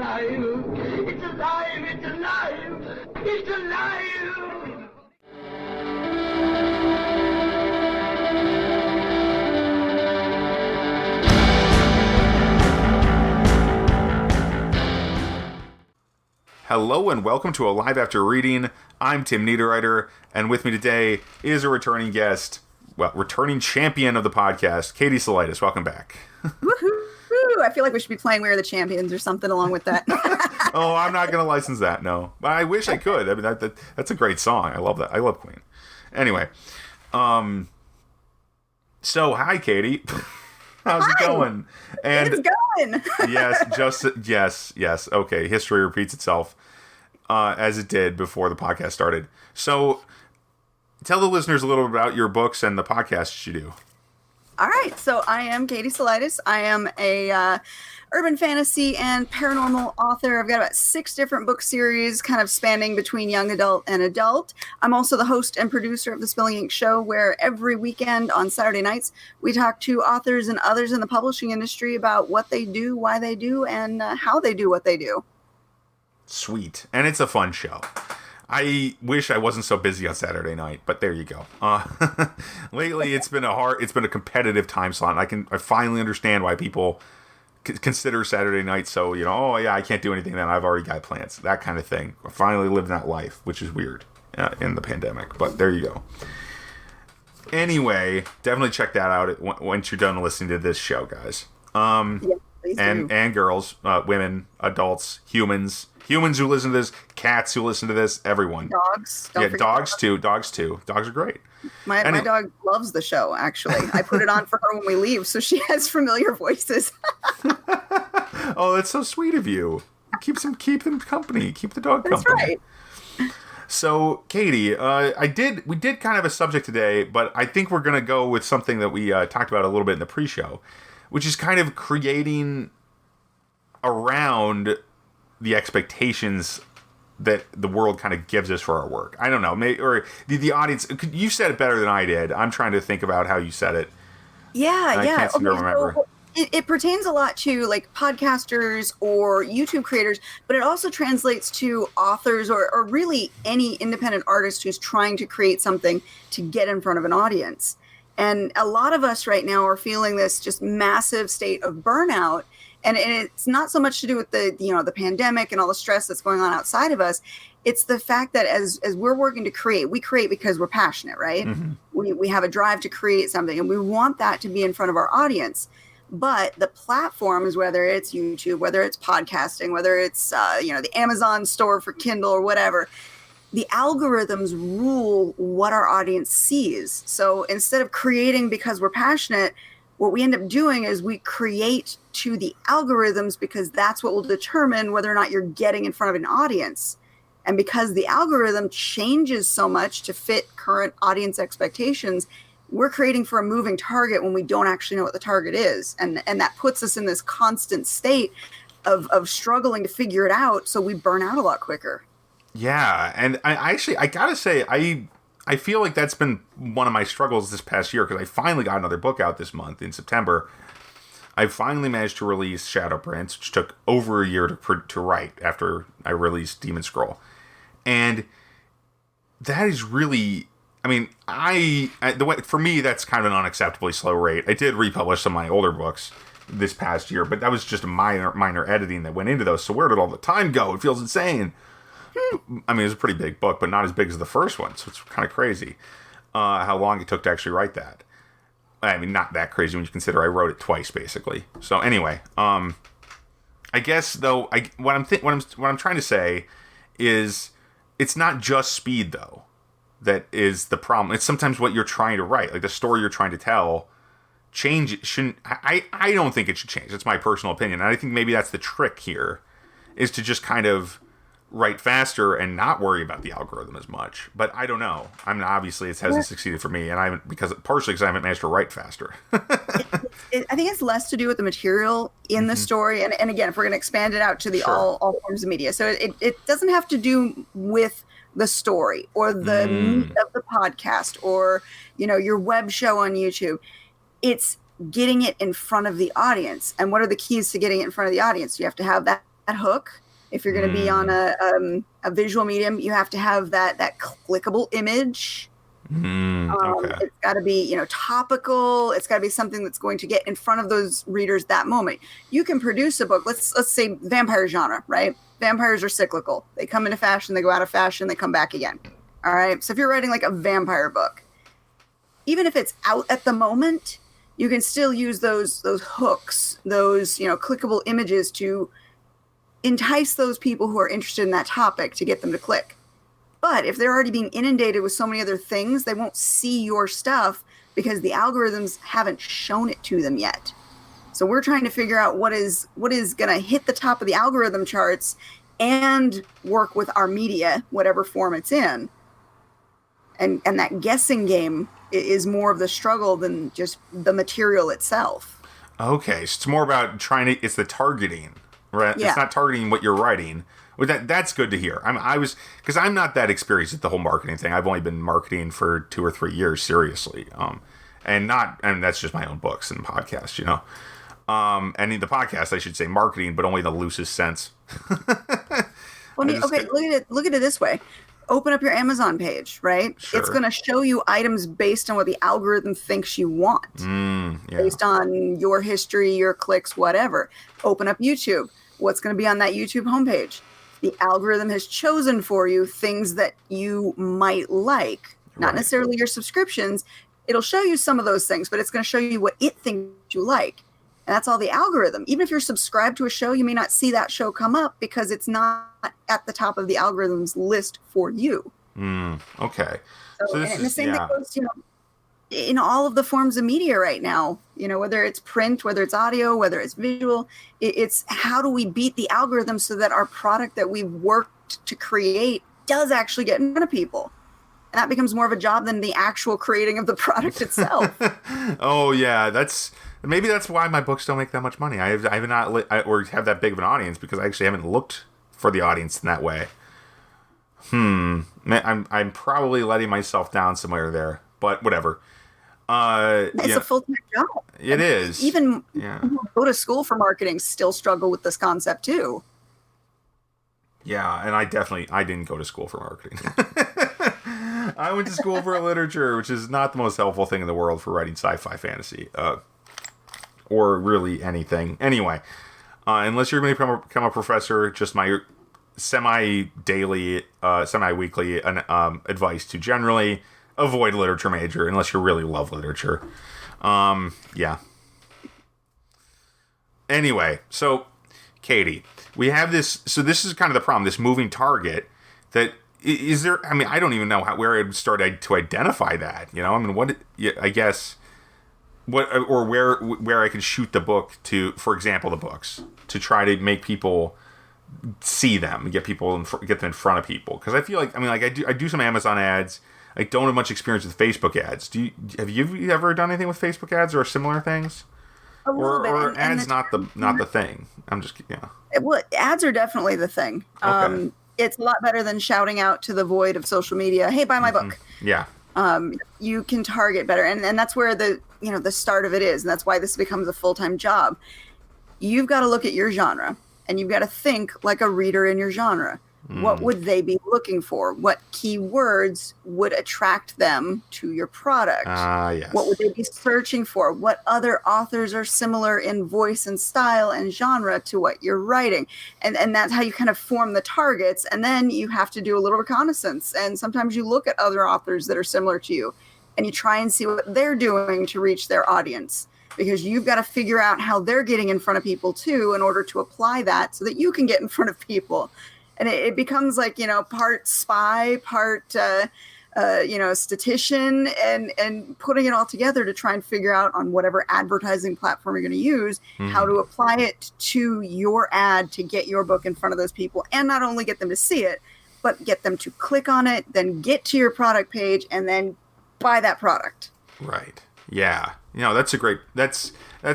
alive! It's alive! It's alive! It's alive! Hello and welcome to Alive After Reading. I'm Tim Niederreiter, and with me today is a returning guest, returning champion of the podcast, Katie Salidas. Welcome back. Woohoo! I feel like we should be playing We Are the Champions or something along with that. Oh, I'm not going to license that, no. But I wish I could. I mean, that's a great song. I love that. I love Queen. Anyway, so hi, Katie. How's it going? And it's going. yes. Okay, history repeats itself, as it did before the podcast started. So, tell the listeners a little bit about your books and the podcasts you do. All right, so I am Katie Salidas. I am a urban fantasy and paranormal author. I've got about 6 different book series kind of spanning between young adult and adult. I'm also the host and producer of the Spilling Ink Show, where every weekend on Saturday nights, we talk to authors and others in the publishing industry about what they do, why they do, and how they do what they do. Sweet. And it's a fun show. I wish I wasn't so busy on Saturday night, but there you go. Lately, it's been a competitive time slot. And I finally understand why people consider Saturday night so, oh yeah, I can't do anything then. I've already got plans. That kind of thing. I finally lived that life, which is weird in the pandemic, but there you go. Anyway, definitely check that out once you're done listening to this show, guys. Yeah, please do. And girls, women, adults, humans who listen to this, cats who listen to this, everyone. Dogs. Dogs too. Dogs are great. My dog loves the show, actually. I put it on for her when we leave, so she has familiar voices. Oh, that's so sweet of you. Keep them company. Keep the dog company. That's right. So, Katie, we did kind of a subject today, but I think we're going to go with something that we talked about a little bit in the pre-show, which is kind of creating around the expectations that the world kind of gives us for our work. I don't know, or the audience. You said it better than I did. I'm trying to think about how you said it. Yeah. I can't seem to remember. So it pertains a lot to like podcasters or YouTube creators, but it also translates to authors or really any independent artist who's trying to create something to get in front of an audience. And a lot of us right now are feeling this just massive state of burnout. And it's not so much to do with the pandemic and all the stress that's going on outside of us. It's the fact that as we're working to create, we create because we're passionate, right? Mm-hmm. We have a drive to create something, and we want that to be in front of our audience. But the platforms, whether it's YouTube, whether it's podcasting, whether it's the Amazon store for Kindle or whatever, the algorithms rule what our audience sees. So instead of creating because we're passionate, what we end up doing is we create to the algorithms because that's what will determine whether or not you're getting in front of an audience. And because the algorithm changes so much to fit current audience expectations, we're creating for a moving target when we don't actually know what the target is. And that puts us in this constant state of struggling to figure it out. So we burn out a lot quicker. Yeah. And I gotta say, I feel like that's been one of my struggles this past year, because I finally got another book out this month in September. I finally managed to release Shadow Prince, which took over a year to write after I released Demon Scroll. And that is really, I mean, for me, that's kind of an unacceptably slow rate. I did republish some of my older books this past year, but that was just a minor editing that went into those. So where did all the time go? It feels insane. I mean, it was a pretty big book, but not as big as the first one, so it's kind of crazy how long it took to actually write that. I mean, not that crazy when you consider I wrote it twice, basically. So anyway, I guess though, what I'm trying to say is it's not just speed though that is the problem. It's sometimes what you're trying to write, like the story you're trying to tell. I don't think it should change. It's my personal opinion, and I think maybe that's the trick here, is to just kind of write faster and not worry about the algorithm as much. But I don't know. I mean, obviously it hasn't succeeded for me, and partially because I haven't managed to write faster. I think it's less to do with the material in the story, and again, if we're going to expand it out to the all forms of media, so it doesn't have to do with the story or the meat of the podcast or your web show on YouTube. It's getting it in front of the audience. And what are the keys to getting it in front of the audience? You have to have that hook. If you're going to be on a visual medium, you have to have that clickable image. Okay. It's got to be, topical. It's got to be something that's going to get in front of those readers that moment. You can produce a book. Let's say vampire genre, right? Vampires are cyclical. They come into fashion, they go out of fashion, they come back again. All right. So if you're writing like a vampire book, even if it's out at the moment, you can still use those hooks, those, clickable images to entice those people who are interested in that topic to get them to click. But if they're already being inundated with so many other things, they won't see your stuff because the algorithms haven't shown it to them yet. So we're trying to figure out what is going to hit the top of the algorithm charts and work with our media, whatever form it's in. And that guessing game is more of the struggle than just the material itself. Okay, so it's more about it's the targeting, right? Yeah. It's not targeting what you're writing. Well, that's good to hear. Because I'm not that experienced at the whole marketing thing. I've only been marketing for 2 or 3 years, seriously. And that's just my own books and podcasts, and in the podcast, I should say marketing, but only in the loosest sense. Look at it this way. Open up your Amazon page, right? Sure. It's going to show you items based on what the algorithm thinks you want. Based on your history, your clicks, whatever. Open up YouTube. What's going to be on that YouTube homepage? The algorithm has chosen for you things that you might like, not necessarily your subscriptions. It'll show you some of those things, but it's going to show you what it thinks you like. And that's all the algorithm. Even if you're subscribed to a show, you may not see that show come up because it's not at the top of the algorithm's list for you. Okay. So the same thing goes, in all of the forms of media right now, whether it's print, whether it's audio, whether it's visual, it's how do we beat the algorithm so that our product that we've worked to create does actually get in front of people. And that becomes more of a job than the actual creating of the product itself. Oh yeah, maybe that's why my books don't make that much money. I have not or have that big of an audience because I actually haven't looked for the audience in that way. I'm probably letting myself down somewhere there, but whatever. It's a full-time job. It is. Even people who go to school for marketing still struggle with this concept too. Yeah, and I didn't go to school for marketing. I went to school for literature, which is not the most helpful thing in the world for writing sci-fi fantasy, or really anything. Anyway, unless you're going to become a professor, just my semi-daily, semi-weekly advice to generally avoid literature major unless you really love literature. Yeah. Anyway, so Katie, we have this. So this is kind of the problem. This moving target. That is there. I mean, I don't even know where I'd start to identify that. What? I guess. What or where I could shoot the book to, for example, the books to try to make people see them, get them in front of people. Because I feel like I do some Amazon ads. I don't have much experience with Facebook ads. Have you ever done anything with Facebook ads or similar things? A little bit. Or ads not the thing. I'm just Well, ads are definitely the thing. Okay. It's a lot better than shouting out to the void of social media. Hey, buy my book. Yeah. You can target better, and that's where the start of it is, and that's why this becomes a full-time job. You've got to look at your genre, and you've got to think like a reader in your genre. What would they be looking for? What keywords would attract them to your product? Yes. What would they be searching for? What other authors are similar in voice and style and genre to what you're writing? And that's how you kind of form the targets. And then you have to do a little reconnaissance. And sometimes you look at other authors that are similar to you and you try and see what they're doing to reach their audience. Because you've got to figure out how they're getting in front of people too in order to apply that so that you can get in front of people. And it becomes like, part spy, part, statistician, and putting it all together to try and figure out on whatever advertising platform you're going to use, how to apply it to your ad to get your book in front of those people. And not only get them to see it, but get them to click on it, then get to your product page, and then buy that product. Right. Yeah. That's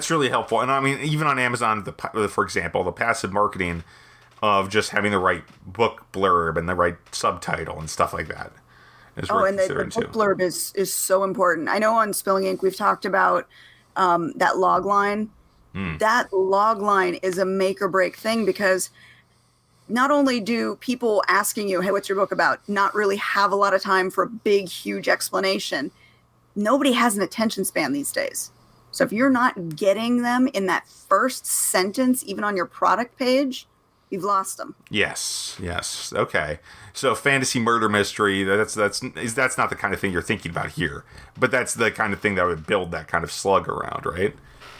really helpful. And even on Amazon, for example, the passive marketing of just having the right book blurb and the right subtitle and stuff like that is worth considering too. The book blurb is so important. I know on Spilling Ink we've talked about that log line. That log line is a make or break thing because not only do people asking you, hey, what's your book about, not really have a lot of time for a big, huge explanation, nobody has an attention span these days. So if you're not getting them in that first sentence, even on your product page, you've lost them. Yes. Okay. So fantasy murder mystery, that's not the kind of thing you're thinking about here. But that's the kind of thing that would build that kind of slug around, right?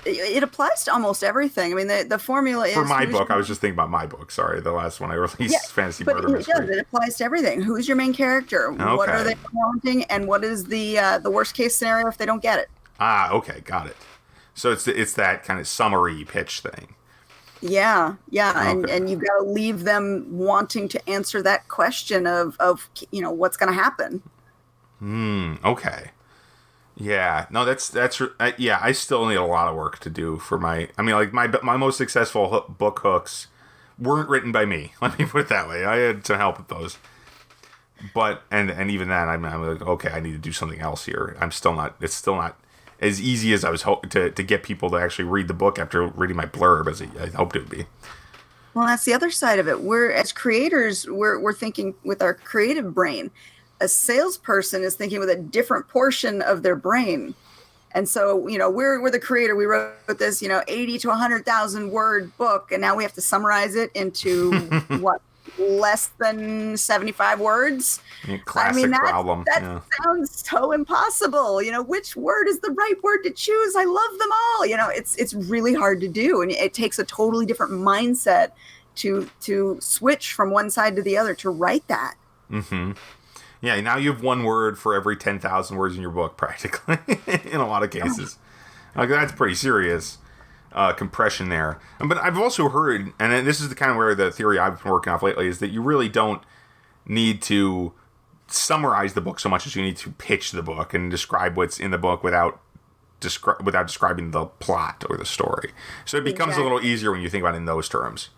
It applies to almost everything. I mean, the formula is... For my book, I was just thinking about my book. Sorry, the last one I released, fantasy murder mystery. It applies to everything. Who's your main character? Okay. What are they wanting? And what is the worst case scenario if they don't get it? Ah, okay, got it. So it's that kind of summary pitch thing. Yeah, Okay. and you've got to leave them wanting to answer that question of what's going to happen. Okay. Yeah, no, that's yeah. I still need a lot of work to do for my. I mean, like my most successful book hooks weren't written by me. Let me put it that way. I had some help with those, but and even then, I'm like, okay, I need to do something else here. I'm still not. It's still not as easy as I was hoping to get people to actually read the book after reading my blurb as I hoped it would be. Well, that's the other side of it. We're as creators, we're thinking with our creative brain. A salesperson is thinking with a different portion of their brain. And so, we're the creator. We wrote this, 80 to 100,000 word book, and now we have to summarize it into what, less than 75 words? Classic problem. That sounds so impossible. Which word is the right word to choose? I love them all. It's really hard to do, and it takes a totally different mindset to switch from one side to the other to write that. Mm-hmm. Yeah, now you have one word for every 10,000 words in your book, practically, in a lot of cases. Like, that's pretty serious compression there. But I've also heard, and this is the kind of where the theory I've been working off lately, is that you really don't need to summarize the book so much as you need to pitch the book and describe what's in the book without describing the plot or the story. So it becomes a little easier when you think about it in those terms.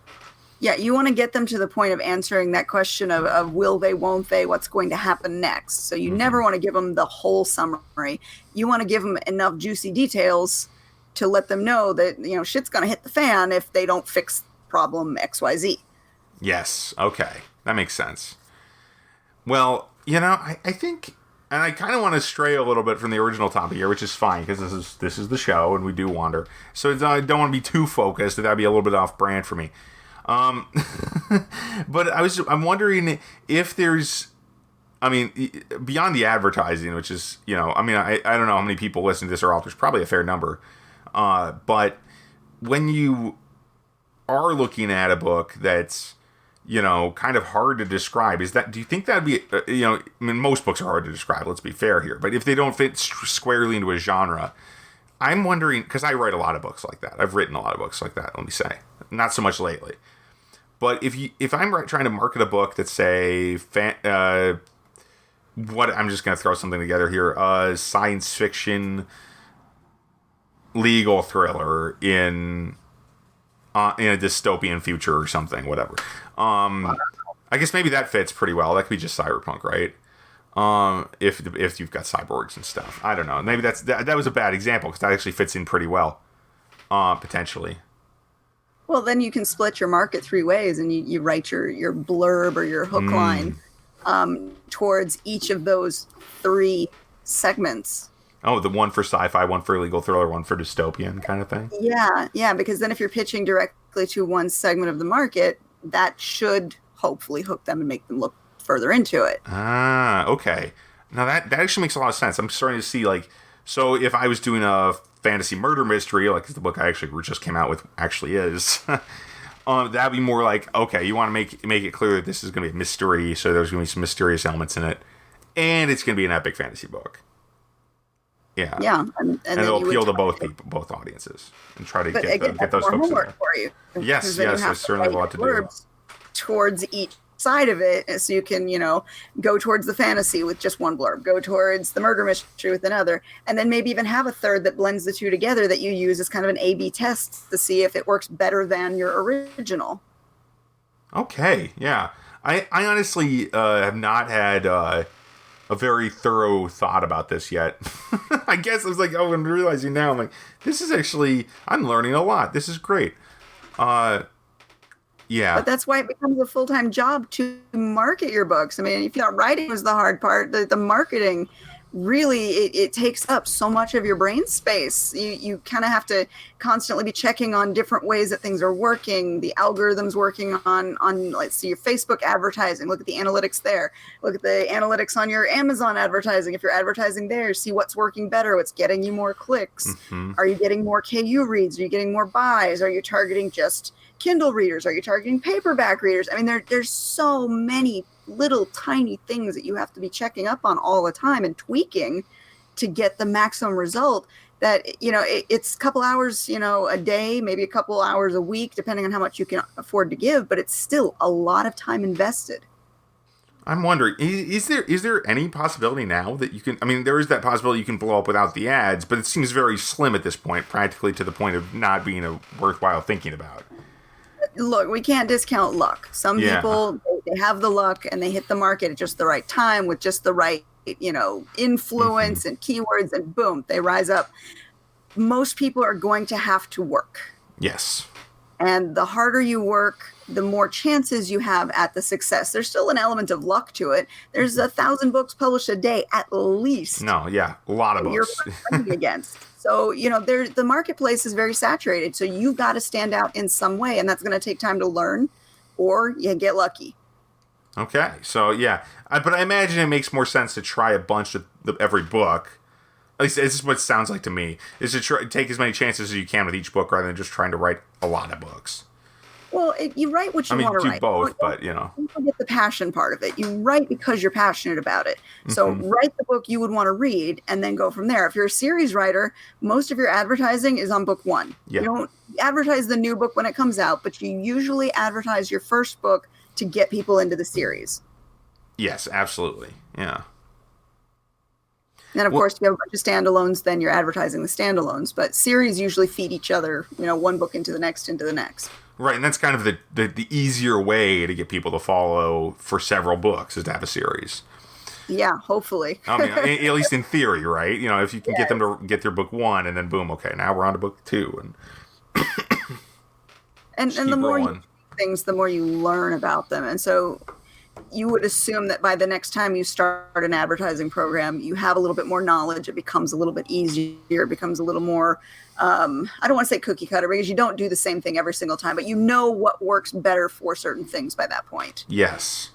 Yeah, you want to get them to the point of answering that question of will they, won't they, what's going to happen next. So you never want to give them the whole summary. You want to give them enough juicy details to let them know that, shit's going to hit the fan if they don't fix problem XYZ. Yes, okay. That makes sense. Well, I think, and I kind of want to stray a little bit from the original topic here, which is fine, because this is the show, and we do wander. So I don't want to be too focused. That'd be a little bit off brand for me. But I'm wondering if there's, beyond the advertising, which is, I don't know how many people listen to this or authors, probably a fair number. But when you are looking at a book that's, kind of hard to describe, do you think that'd be, most books are hard to describe, let's be fair here, but if they don't fit squarely into a genre, I'm wondering, because I write a lot of books like that. I've written a lot of books like that, let me say. Not so much lately. But if I'm trying to market a book that's, say, I'm just going to throw something together here, science fiction legal thriller in a dystopian future or something, whatever. I guess maybe that fits pretty well. That could be just cyberpunk, right? If you've got cyborgs and stuff. I don't know. Maybe that was a bad example, because that actually fits in pretty well, potentially. Well, then you can split your market three ways, and you write your blurb or your hook line towards each of those three segments. Oh, the one for sci-fi, one for legal thriller, one for dystopian kind of thing? Yeah, because then if you're pitching directly to one segment of the market, that should hopefully hook them and make them look further into it. Ah, okay. Now that actually makes a lot of sense. I'm starting to see, so if I was doing a fantasy murder mystery, like the book I actually just came out with actually is, that'd be more like, okay, you want to make it clear that this is going to be a mystery, so there's going to be some mysterious elements in it, and it's going to be an epic fantasy book. Yeah, and it'll appeal to both audiences, and try to get those folks in there. For you. Yes, I certainly have a lot to do. Towards each side of it, so you can go towards the fantasy with just one blurb, go towards the murder mystery with another, and then maybe even have a third that blends the two together that you use as kind of an A/B test to see if it works better than your original. Okay, yeah, I honestly have not had a very thorough thought about this yet. I guess I was like, I'm realizing now, I'm like, this is actually, I'm learning a lot. This is great. Yeah. But that's why it becomes a full-time job to market your books. I mean, if you thought writing was the hard part, the marketing really it takes up so much of your brain space. You kind of have to constantly be checking on different ways that things are working, the algorithms working on let's see, your Facebook advertising, look at the analytics there, look at the analytics on your Amazon advertising. If you're advertising there, see what's working better, what's getting you more clicks. Are you getting more KU reads? Are you getting more buys? Are you targeting just Kindle readers? Are you targeting paperback readers? I mean, there's so many little tiny things that you have to be checking up on all the time and tweaking to get the maximum result. That, it's a couple hours, a day, maybe a couple hours a week, depending on how much you can afford to give, but it's still a lot of time invested. I'm wondering, is there any possibility now that you can, I mean, there is that possibility you can blow up without the ads, but it seems very slim at this point, practically to the point of not being a worthwhile thinking about. Look, we can't discount luck. Some people, they have the luck and they hit the market at just the right time with just the right, influence and keywords, and boom, they rise up. Most people are going to have to work. Yes. And the harder you work, the more chances you have at the success. There's still an element of luck to it. There's 1,000 books published a day, at least. No, yeah, a lot of books. You're fighting against. So, the marketplace is very saturated. So you've got to stand out in some way, and that's going to take time to learn, or you get lucky. Okay, so yeah, but I imagine it makes more sense to try a bunch of every book. At least this is what it sounds like to me, is to take as many chances as you can with each book rather than just trying to write a lot of books. Well, you write what you want to write. Both, but don't forget the passion part of it. You write because you're passionate about it. So write the book you would want to read, and then go from there. If you're a series writer, most of your advertising is on book one. Yeah. You don't advertise the new book when it comes out, but you usually advertise your first book to get people into the series. Yes, absolutely. Yeah. And of course, if you have a bunch of standalones, then you're advertising the standalones. But series usually feed each other, one book into the next, into the next. Right, and that's kind of the easier way to get people to follow for several books is to have a series. Yeah, hopefully. I mean, at least in theory, right? If you can get them to get through book one, and then boom, okay, now we're on to book two, and the more you do things, the more you learn about them, and so you would assume that by the next time you start an advertising program, you have a little bit more knowledge. It becomes a little bit easier. It becomes a little more, I don't want to say cookie cutter, because you don't do the same thing every single time, but you know what works better for certain things by that point. Yes.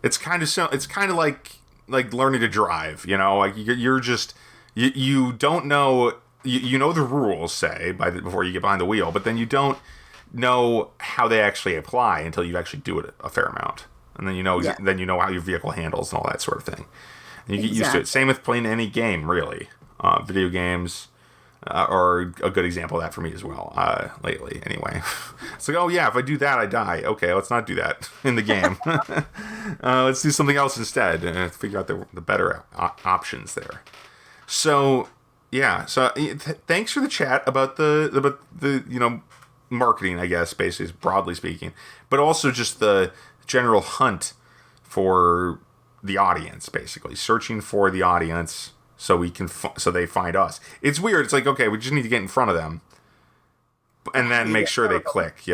It's kind of like learning to drive, like you're just, you don't know, you know the rules, say, before you get behind the wheel, but then you don't know how they actually apply until you actually do it a fair amount. And then then you know how your vehicle handles and all that sort of thing. And you get used to it. Same with playing any game, really. Video games are a good example of that for me as well, lately, anyway. It's like, oh yeah, if I do that, I die. Okay, let's not do that in the game. Let's do something else instead and figure out the better options there. So, yeah. So, thanks for the chat about the marketing, I guess, basically, broadly speaking. But also just the general hunt for the audience, basically searching for the audience so we can so they find us. It's weird. It's like, okay, we just need to get in front of them and then make sure they click,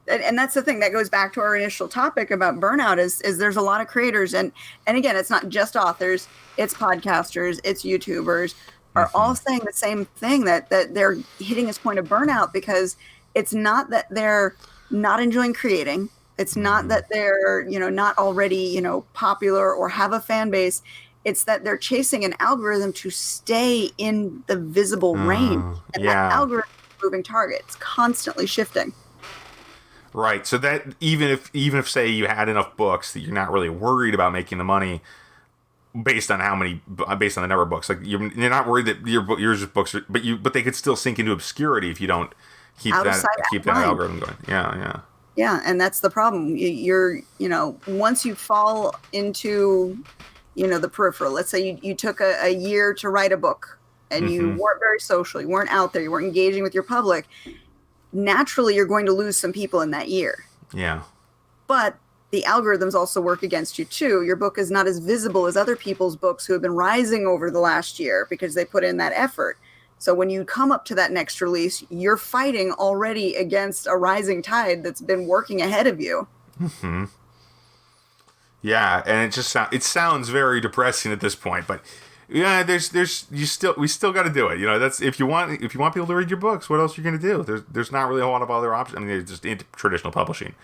And that's the thing that goes back to our initial topic about burnout is there's a lot of creators, and again, it's not just authors, it's podcasters, it's YouTubers are all saying the same thing, that they're hitting this point of burnout because it's not that they're not enjoying creating. It's not that they're, not already, popular or have a fan base. It's that they're chasing an algorithm to stay in the visible range. And that algorithm is a moving target. It's constantly shifting. Right. So that even if say you had enough books that you're not really worried about making the money based on the number of books, like you're not worried that your books are, but they could still sink into obscurity if you don't keep that algorithm going. Yeah. Yeah, and that's the problem. You're, once you fall into, the peripheral, let's say you took a year to write a book and you weren't very social, you weren't out there, you weren't engaging with your public, naturally you're going to lose some people in that year. Yeah. But the algorithms also work against you too. Your book is not as visible as other people's books who have been rising over the last year because they put in that effort. So when you come up to that next release, you're fighting already against a rising tide that's been working ahead of you. Mm-hmm. Yeah, and it sounds very depressing at this point, but yeah, we still got to do it. You know, that's if you want people to read your books, what else are you going to do? There's not really a lot of other options. I mean, there's just into traditional publishing,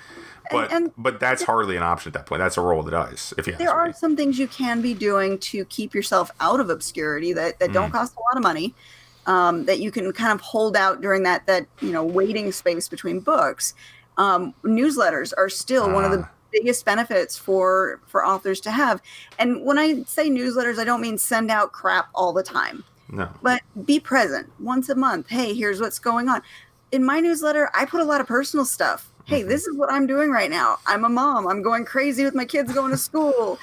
but that's hardly an option at that point. That's a roll of the dice. If you there are some things you can be doing to keep yourself out of obscurity that don't cost a lot of money, that you can kind of hold out during that waiting space between books. Newsletters are still one of the biggest benefits for authors to have. And when I say newsletters, I don't mean send out crap all the time. No. But be present once a month. Hey, here's what's going on. In my newsletter, I put a lot of personal stuff. Hey, this is what I'm doing right now. I'm a mom. I'm going crazy with my kids going to school.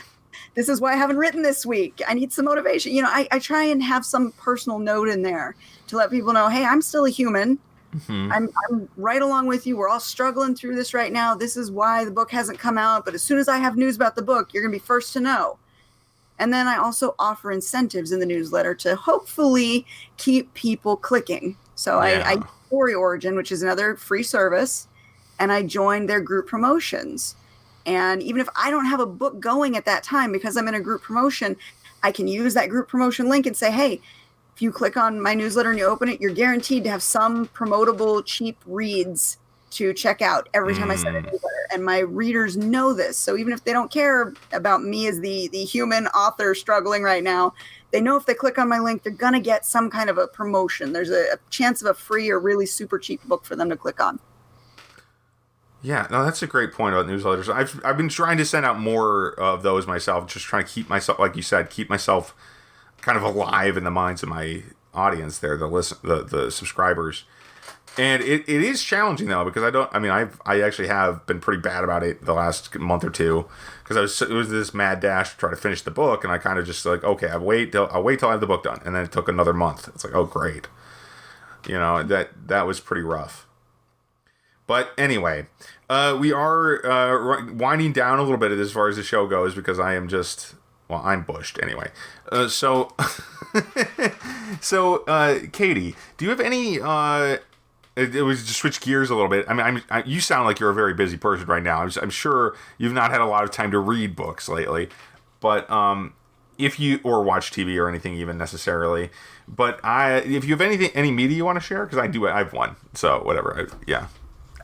This is why I haven't written this week. I need some motivation. You know, I try and have some personal note in there to let people know, hey, I'm still a human. Mm-hmm. I'm right along with you. We're all struggling through this right now. This is why the book hasn't come out. But as soon as I have news about the book, you're going to be first to know. And then I also offer incentives in the newsletter to hopefully keep people clicking. So I Story Origin, which is another free service, and I joined their group promotions. And even if I don't have a book going at that time because I'm in a group promotion, I can use that group promotion link and say, hey, if you click on my newsletter and you open it, you're guaranteed to have some promotable cheap reads to check out every time I send a newsletter. And my readers know this. So even if they don't care about me as the human author struggling right now, they know if they click on my link, they're going to get some kind of a promotion. There's a chance of a free or really super cheap book for them to click on. Yeah, no, that's a great point about newsletters. I've been trying to send out more of those myself, just trying to keep myself, like you said, keep myself kind of alive in the minds of my audience there, the subscribers. And it is challenging though, because I actually have been pretty bad about it the last month or two, because it was this mad dash to try to finish the book, and I kind of just like, okay, I'll wait till I have the book done, and then it took another month. It's like, oh great, you know, that was pretty rough. But anyway, we are winding down a little bit as far as the show goes, because I am just. Well, I'm bushed anyway. So Katie, do you have any? It was to switch gears a little bit. I mean, you sound like you're a very busy person right now. I'm sure you've not had a lot of time to read books lately, but if you or watch TV or anything even necessarily. But if you have any media you want to share, because I have one. So whatever.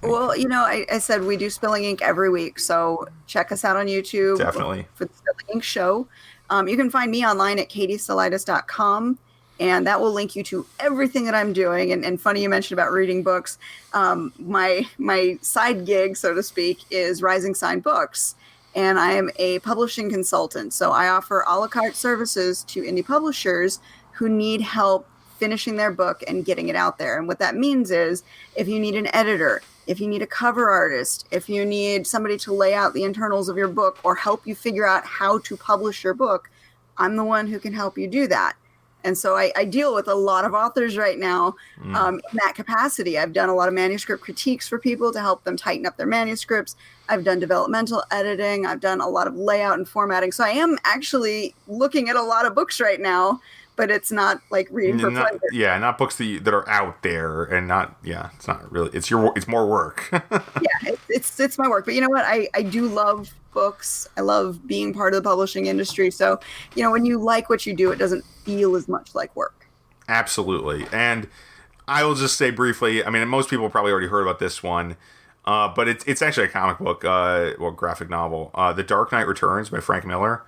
Well, you know, I said we do Spilling Ink every week, so check us out on YouTube. Definitely. For the Spilling Ink show. You can find me online at katiesalidas.com, and that will link you to everything that I'm doing. And funny you mentioned about reading books. My side gig, so to speak, is Rising Sign Books, and I am a publishing consultant. So I offer a la carte services to indie publishers who need help finishing their book and getting it out there. And what that means is if you need an editor, if you need a cover artist, if you need somebody to lay out the internals of your book or help you figure out how to publish your book, I'm the one who can help you do that. And so I deal with a lot of authors right now in that capacity. I've done a lot of manuscript critiques for people to help them tighten up their manuscripts. I've done developmental editing. I've done a lot of layout and formatting. So I am actually looking at a lot of books right now, but it's not like reading for pleasure. Yeah, not books that are out there, and it's not really. It's more work. Yeah, it's my work. But you know what? I do love books. I love being part of the publishing industry. So, you know, when you like what you do, it doesn't feel as much like work. Absolutely. And I will just say briefly, I mean, most people probably already heard about this one, but it's actually a comic book, graphic novel, The Dark Knight Returns by Frank Miller.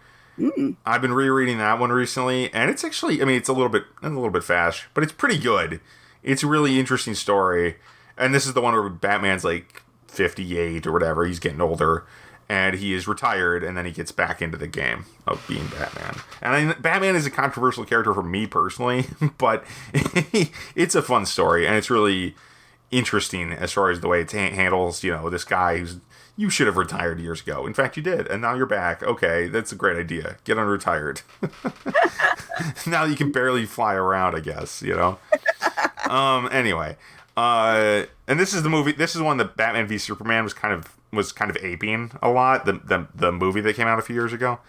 I've been rereading that one recently, and it's actually, I mean, it's a little bit fast, but it's pretty good. It's a really interesting story, and this is the one where Batman's like 58 or whatever. He's getting older, and he is retired, and then he gets back into the game of being Batman. And Batman is a controversial character for me personally, but it's a fun story, and it's really interesting as far as the way it handles, you know, this guy who's you should have retired years ago. In fact, you did, and now you're back. Okay, that's a great idea. Get unretired. Now you can barely fly around, I guess, you know? Anyway. And this is the movie. This is one that Batman v Superman was kind of aping a lot. The movie that came out a few years ago.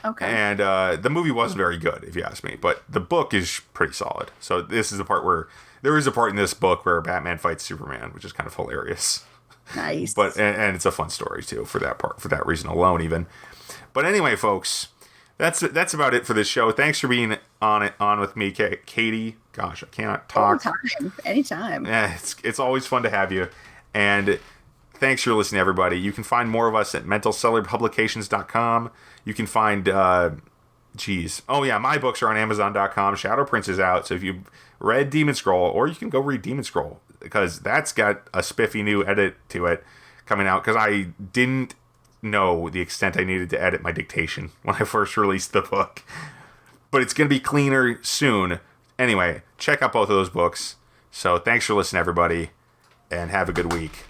Okay. And the movie wasn't very good, if you ask me, but the book is pretty solid. So this is the part where there is a part in this book where Batman fights Superman, which is kind of hilarious. Nice. But and it's a fun story too for that reason alone, even. But anyway, folks, that's about it for this show. Thanks for being on with me, Katie. Gosh, I cannot talk. Anytime. Yeah, it's always fun to have you. And thanks for listening, everybody. You can find more of us at mentalcellarpublications.com. You can find, my books are on Amazon.com. Shadow Prince is out. So if you read Demon Scroll, or you can go read Demon Scroll, because that's got a spiffy new edit to it coming out, because I didn't know the extent I needed to edit my dictation when I first released the book. But it's going to be cleaner soon. Anyway, check out both of those books. So thanks for listening, everybody, and have a good week.